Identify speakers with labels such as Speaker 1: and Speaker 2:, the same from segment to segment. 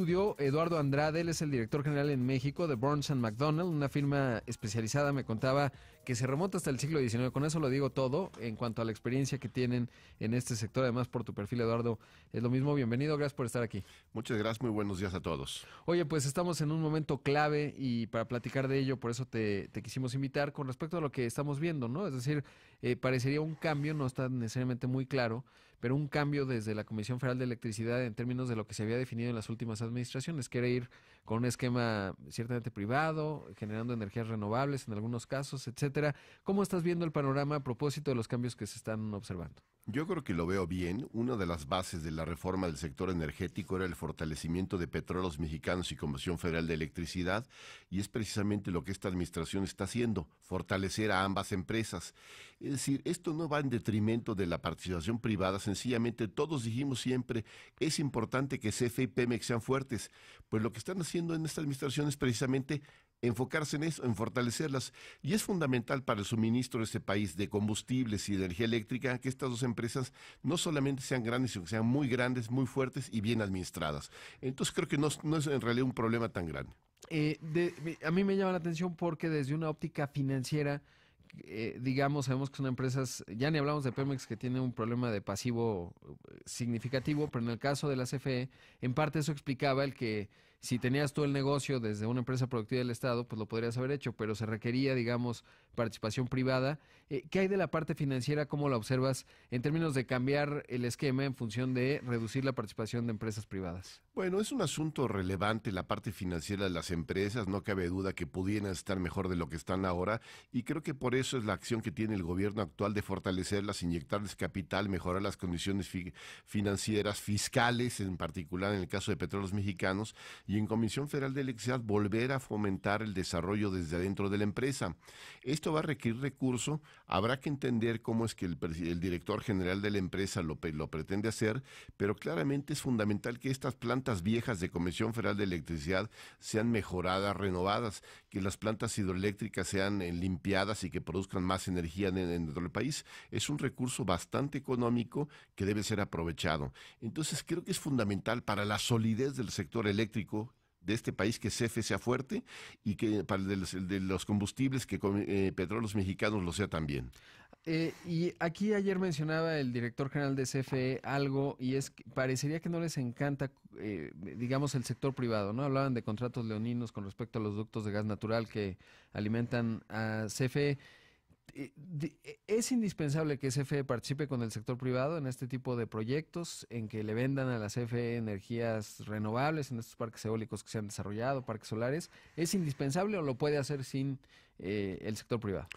Speaker 1: estudio Eduardo Andrade, él es el director general en México de Burns McDonnell, una firma especializada, me contaba, que se remonta hasta el siglo XIX. Con eso lo digo todo en cuanto a la experiencia que tienen en este sector. Además, por tu perfil, Eduardo, es lo mismo. Bienvenido, gracias por estar aquí.
Speaker 2: Muchas gracias, muy buenos días a todos.
Speaker 1: Oye, pues estamos en un momento clave y para platicar de ello, por eso te quisimos invitar con respecto a lo que estamos viendo, ¿no? Es decir, parecería un cambio, no está necesariamente muy claro, pero un cambio desde la Comisión Federal de Electricidad en términos de lo que se había definido en las últimas administraciones, que era ir con un esquema ciertamente privado, generando energías renovables en algunos casos, etcétera. ¿Cómo estás viendo el panorama a propósito de los cambios que se están observando?
Speaker 2: Yo creo que lo veo bien. Una de las bases de la reforma del sector energético era el fortalecimiento de Petróleos Mexicanos y Comisión Federal de Electricidad, y es precisamente lo que esta administración está haciendo, fortalecer a ambas empresas. Es decir, esto no va en detrimento de la participación privada, sencillamente todos dijimos siempre, es importante que CFE y Pemex sean fuertes, pues lo que están haciendo en esta administración es precisamente enfocarse en eso, en fortalecerlas, y es fundamental para el suministro de este país de combustibles y de energía eléctrica que estas dos empresas no solamente sean grandes, sino que sean muy grandes, muy fuertes y bien administradas. Entonces creo que no es en realidad un problema tan grande.
Speaker 1: A mí me llama la atención porque desde una óptica financiera, digamos, sabemos que son empresas, ya ni hablamos de Pemex que tiene un problema de pasivo significativo, pero en el caso de la CFE, en parte eso explicaba el que si tenías tú el negocio desde una empresa productiva del Estado, pues lo podrías haber hecho, pero se requería, digamos, participación privada. ¿Qué hay de la parte financiera? ¿Cómo la observas en términos de cambiar el esquema en función de reducir la participación de empresas privadas?
Speaker 2: Bueno, es un asunto relevante la parte financiera de las empresas, no cabe duda que pudieran estar mejor de lo que están ahora, y creo que por eso es la acción que tiene el gobierno actual de fortalecerlas, inyectarles capital, mejorar las condiciones financieras, fiscales, en particular en el caso de Petróleos Mexicanos, y en Comisión Federal de Electricidad volver a fomentar el desarrollo desde adentro de la empresa. Esto va a requerir recurso, habrá que entender cómo es que el director general de la empresa lo pretende hacer, pero claramente es fundamental que estas plantas viejas de Comisión Federal de Electricidad sean mejoradas, renovadas, que las plantas hidroeléctricas sean limpiadas y que produzcan más energía dentro del país. Es un recurso bastante económico que debe ser aprovechado. Entonces creo que es fundamental para la solidez del sector eléctrico de este país que CFE sea fuerte, y que para el de los combustibles que Petróleos Mexicanos lo sea también.
Speaker 1: Y aquí ayer mencionaba el director general de CFE algo, y es que parecería que no les encanta, digamos, el sector privado, ¿no? Hablaban de contratos leoninos con respecto a los ductos de gas natural que alimentan a CFE. ¿Es indispensable que CFE participe con el sector privado en este tipo de proyectos, en que le vendan a la CFE energías renovables en estos parques eólicos que se han desarrollado, parques solares? ¿Es indispensable o lo puede hacer sin el sector privado?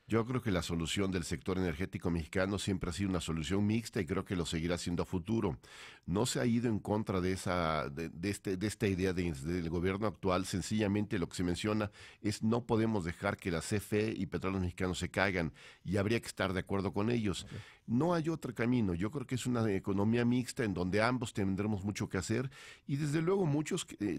Speaker 2: Yo creo que la solución del sector energético mexicano siempre ha sido una solución mixta, y creo que lo seguirá siendo a futuro. No se ha ido en contra de esta idea del gobierno actual. Sencillamente lo que se menciona es no podemos dejar que la CFE y Petróleos Mexicanos se caigan, y habría que estar de acuerdo con ellos. Okay. No hay otro camino. Yo creo que es una economía mixta en donde ambos tendremos mucho que hacer, y desde luego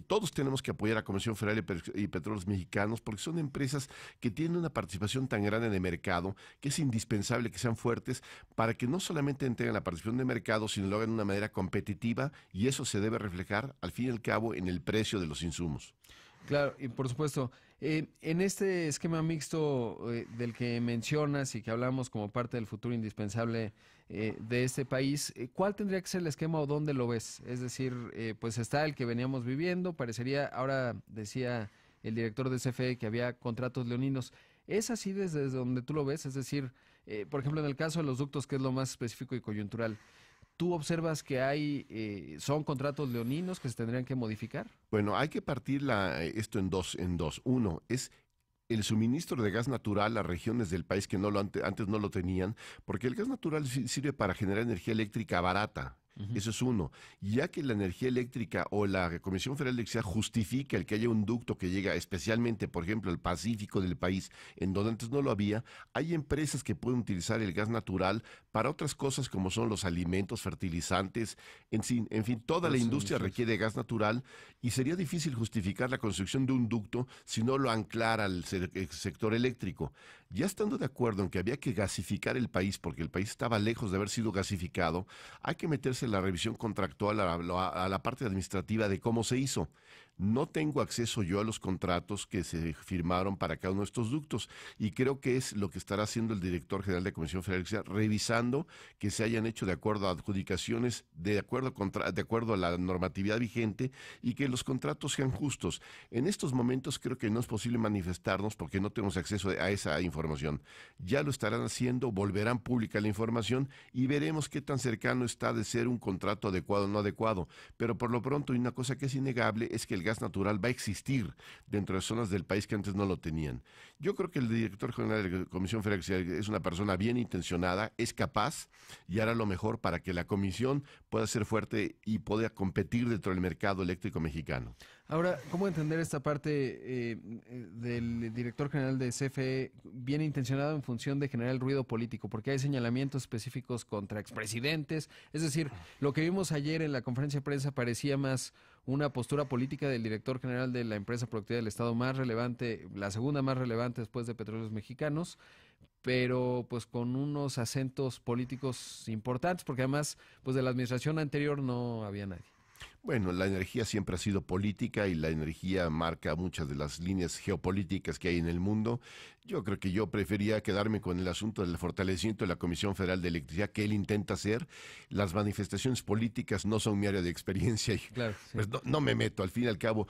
Speaker 2: todos tenemos que apoyar a Comisión Federal y Petróleos Mexicanos, porque son empresas que tienen una participación tan grande en el mercado que es indispensable que sean fuertes para que no solamente tengan la participación de mercado, sino lo hagan de una manera competitiva, y eso se debe reflejar al fin y al cabo en el precio de los insumos.
Speaker 1: Claro, y por supuesto, en este esquema mixto del que mencionas y que hablamos como parte del futuro indispensable de este país, ¿cuál tendría que ser el esquema o dónde lo ves? Es decir, pues está el que veníamos viviendo, parecería, ahora decía el director de CFE que había contratos leoninos. ¿Es así desde donde tú lo ves? Es decir, por ejemplo, en el caso de los ductos, que es lo más específico y coyuntural, ¿tú observas que son contratos leoninos que se tendrían que modificar?
Speaker 2: Bueno, hay que partir esto en dos. Uno es el suministro de gas natural a regiones del país que antes no lo tenían, porque el gas natural sirve para generar energía eléctrica barata. Eso es uno. Ya que la energía eléctrica o la Comisión Federal de Electricidad justifica el que haya un ducto que llega especialmente, por ejemplo, al Pacífico del país, en donde antes no lo había, hay empresas que pueden utilizar el gas natural para otras cosas como son los alimentos, fertilizantes, en fin, toda la industria requiere gas natural, y sería difícil justificar la construcción de un ducto si no lo anclara al sector eléctrico. Ya estando de acuerdo en que había que gasificar el país, porque el país estaba lejos de haber sido gasificado, hay que meterse hace la revisión contractual a la parte administrativa de cómo se hizo. No tengo acceso yo a los contratos que se firmaron para cada uno de estos ductos y creo que es lo que estará haciendo el director general de Comisión Federal de Electricidad, revisando que se hayan hecho de acuerdo a adjudicaciones, de acuerdo a la normatividad vigente y que los contratos sean justos. En estos momentos creo que no es posible manifestarnos porque no tenemos acceso a esa información. Ya lo estarán haciendo, volverán pública la información y veremos qué tan cercano está de ser un contrato adecuado o no adecuado. Pero por lo pronto, y una cosa que es innegable, es que el gas natural va a existir dentro de zonas del país que antes no lo tenían. Yo creo que el director general de la Comisión Federal de Electricidad es una persona bien intencionada, es capaz y hará lo mejor para que la comisión pueda ser fuerte y pueda competir dentro del mercado eléctrico mexicano.
Speaker 1: Ahora, ¿cómo entender esta parte del director general de CFE bien intencionado en función de generar el ruido político? Porque hay señalamientos específicos contra expresidentes. Es decir, lo que vimos ayer en la conferencia de prensa parecía más una postura política del director general de la empresa productiva del Estado más relevante, la segunda más relevante después de Petróleos Mexicanos, pero pues con unos acentos políticos importantes, porque además pues de la administración anterior no había nadie.
Speaker 2: Bueno, la energía siempre ha sido política y la energía marca muchas de las líneas geopolíticas que hay en el mundo. Yo creo que yo prefería quedarme con el asunto del fortalecimiento de la Comisión Federal de Electricidad que él intenta hacer. Las manifestaciones políticas no son mi área de experiencia y
Speaker 1: Claro, sí.
Speaker 2: pues no me meto. Al fin y al cabo,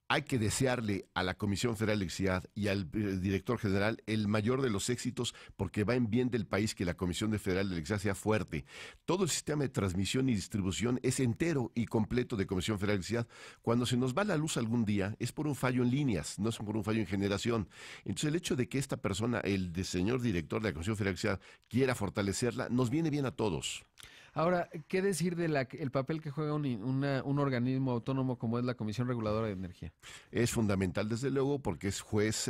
Speaker 2: hay que desearle a la Comisión Federal de Electricidad y al director general el mayor de los éxitos porque va en bien del país que la Comisión Federal de Electricidad sea fuerte. Todo el sistema de transmisión y distribución es entero y completo de Comisión Federal de Electricidad. Cuando se nos va la luz algún día es por un fallo en líneas, no es por un fallo en generación. Entonces el hecho de que esta persona, señor director de la Comisión Federal de Electricidad, quiera fortalecerla, nos viene bien a todos.
Speaker 1: Ahora, ¿qué decir de el papel que juega un organismo autónomo como es la Comisión Reguladora de Energía?
Speaker 2: Es fundamental, desde luego, porque es juez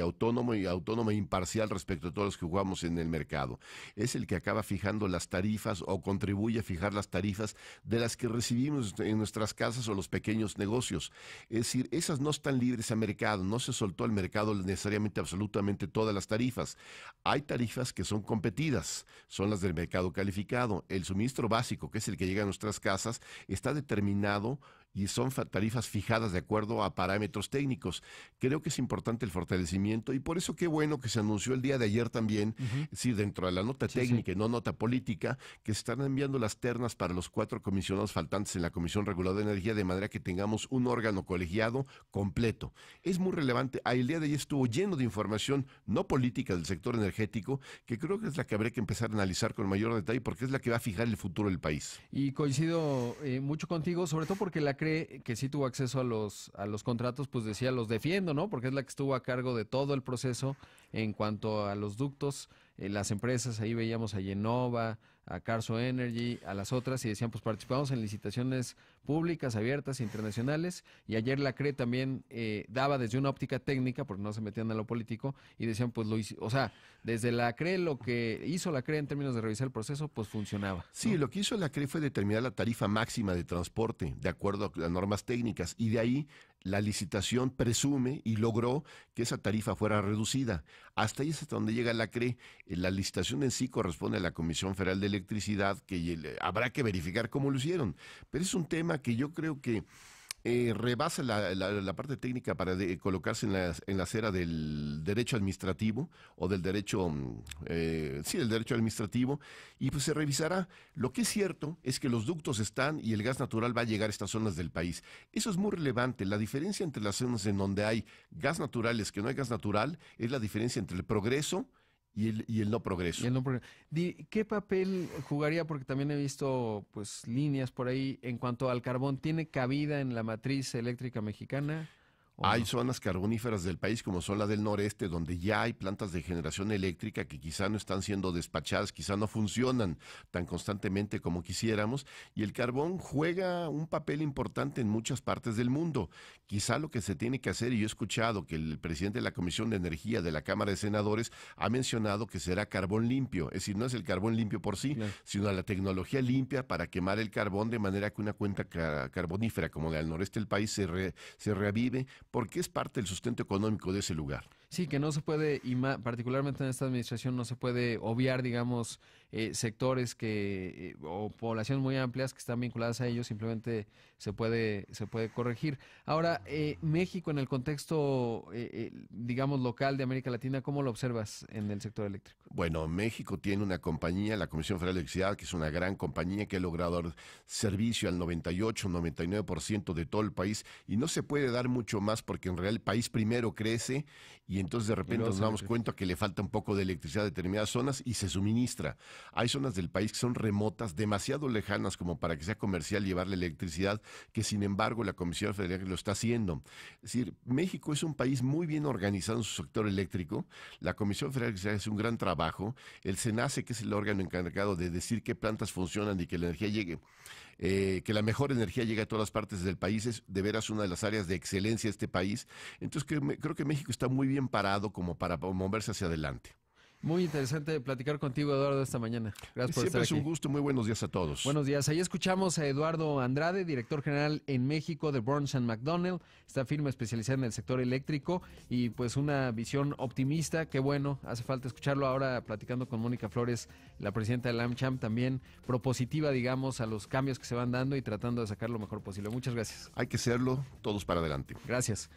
Speaker 2: autónomo e imparcial respecto a todos los que jugamos en el mercado. Es el que acaba fijando las tarifas o contribuye a fijar las tarifas de las que recibimos en nuestras casas o los pequeños negocios. Es decir, esas no están libres a mercado, no se soltó al mercado necesariamente absolutamente todas las tarifas. Hay tarifas que son competidas, son las del mercado calificado. El suministro básico, que es el que llega a nuestras casas, está determinado y son tarifas fijadas de acuerdo a parámetros técnicos. Creo que es importante el fortalecimiento y por eso qué bueno que se anunció el día de ayer también, es decir, dentro de la nota técnica y no nota política, que se están enviando las ternas para los 4 comisionados faltantes en la Comisión Reguladora de Energía, de manera que tengamos un órgano colegiado completo. Es muy relevante. El día de ayer estuvo lleno de información no política del sector energético, que creo que es la que habría que empezar a analizar con mayor detalle, porque es la que va a fijar el futuro del país.
Speaker 1: Y coincido mucho contigo, sobre todo porque la CRE, que sí tuvo acceso a los contratos, pues decía, los defiendo, ¿no? Porque es la que estuvo a cargo de todo el proceso en cuanto a los ductos, las empresas, ahí veíamos a Yenova, a Carso Energy, a las otras, y decían, pues participamos en licitaciones públicas, abiertas, internacionales, y ayer la CRE también daba desde una óptica técnica, porque no se metían en lo político, y decían, pues o sea, desde la CRE, lo que hizo la CRE en términos de revisar el proceso, pues funcionaba, ¿no?
Speaker 2: Sí, lo que hizo la CRE fue determinar la tarifa máxima de transporte, de acuerdo a las normas técnicas, y de ahí la licitación presume y logró que esa tarifa fuera reducida. Hasta ahí es hasta donde llega la CRE. La licitación en sí corresponde a la Comisión Federal de Electricidad, que habrá que verificar cómo lo hicieron. Pero es un tema que yo creo que rebasa la parte técnica para colocarse en la acera del derecho administrativo o del derecho, del derecho administrativo, y pues se revisará. Lo que es cierto es que los ductos están y el gas natural va a llegar a estas zonas del país. Eso es muy relevante. La diferencia entre las zonas en donde hay gas natural y que no hay gas natural es la diferencia entre el progreso y el no progreso.
Speaker 1: ¿Qué papel jugaría? Porque también he visto pues líneas por ahí en cuanto al carbón. ¿Tiene cabida en la matriz eléctrica mexicana?
Speaker 2: Hay
Speaker 1: No?
Speaker 2: zonas carboníferas del país, como son la del noreste, donde ya hay plantas de generación eléctrica que quizá no están siendo despachadas, quizá no funcionan tan constantemente como quisiéramos, y el carbón juega un papel importante en muchas partes del mundo. Quizá lo que se tiene que hacer, y yo he escuchado que el presidente de la Comisión de Energía de la Cámara de Senadores ha mencionado que será carbón limpio, es decir, no es el carbón limpio por sí,
Speaker 1: Claro.
Speaker 2: sino la tecnología limpia para quemar el carbón de manera que una cuenca carbonífera como la del noreste del país se reavive, porque es parte del sustento económico de ese lugar.
Speaker 1: Sí, que no se puede, particularmente en esta administración, no se puede obviar, digamos, sectores o poblaciones muy amplias que están vinculadas a ellos, simplemente se puede corregir. Ahora, México en el contexto, digamos, local de América Latina, ¿cómo lo observas en el sector eléctrico?
Speaker 2: Bueno, México tiene una compañía, la Comisión Federal de Electricidad, que es una gran compañía que ha logrado dar servicio al 98, 99% de todo el país, y no se puede dar mucho más porque en realidad el país primero crece y entonces de repente nos damos cuenta que le falta un poco de electricidad a determinadas zonas y se suministra. Hay zonas del país que son remotas, demasiado lejanas como para que sea comercial llevarle electricidad, que sin embargo la Comisión Federal lo está haciendo. Es decir, México es un país muy bien organizado en su sector eléctrico. La Comisión Federal de Electricidad hace un gran trabajo. El SENACE, que es el órgano encargado de decir qué plantas funcionan y que la energía llegue, que la mejor energía llegue a todas las partes del país, es de veras una de las áreas de excelencia de este país. Entonces creo que México está muy bien parado como para moverse hacia adelante.
Speaker 1: Muy interesante platicar contigo, Eduardo, esta mañana. Gracias por estar aquí.
Speaker 2: Siempre es un gusto. Muy buenos días a todos.
Speaker 1: Buenos días. Ahí escuchamos a Eduardo Andrade, director general en México de Burns & McDonnell, esta firma especializada en el sector eléctrico y pues una visión optimista. Qué bueno, hace falta escucharlo. Ahora platicando con Mónica Flores, la presidenta de la AmCham, también propositiva, digamos, a los cambios que se van dando y tratando de sacar lo mejor posible. Muchas gracias.
Speaker 2: Hay que serlo, todos para adelante.
Speaker 1: Gracias.